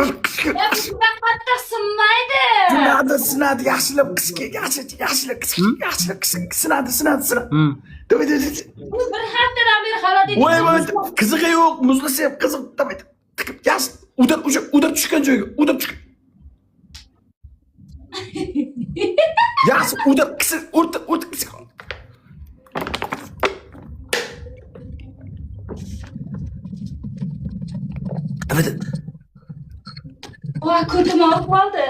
Shundan qattiq sinmaydi. Sinadi, yaxshilab qisqa, yaxshilab qisqa, sinadi. Davay. Bir haftadan beri holat Voy, qizig'i yo'q, muzlasa ham qiziq. Davay. Yaxshi, udar tushgan joyga, udar tushgan. Yaxshi, udar qisi, o'rta qisi. Davay. Voy, ko'zim olib qoldi.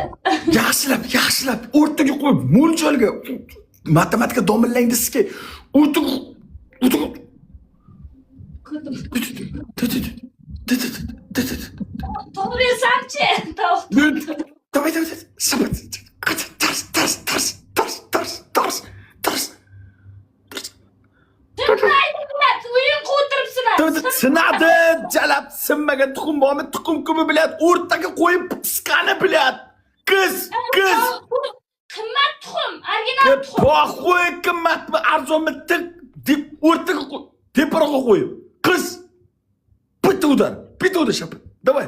Yaxshilab, o'rtaga qo'yib, mo'ljalga. Matematika domillang desizki, o'rtaga. Ko'zim. To'g'ri bersamchi? Davay. Sabat. Tars. O'yin qo'ytiribsizlar. Sinadi, jalab sinmagan tuxum bormi? Tuxum kimi biladi, o'rtaga qo'yib pisqani biladi. Qiz. Qimmat tuxum, original tuxum. Qo'y qimmatmi, arzonmi, deb o'rtaga qo'y. Teparoqqa qo'yib. Qiz. Bitta udar shapit. Davay.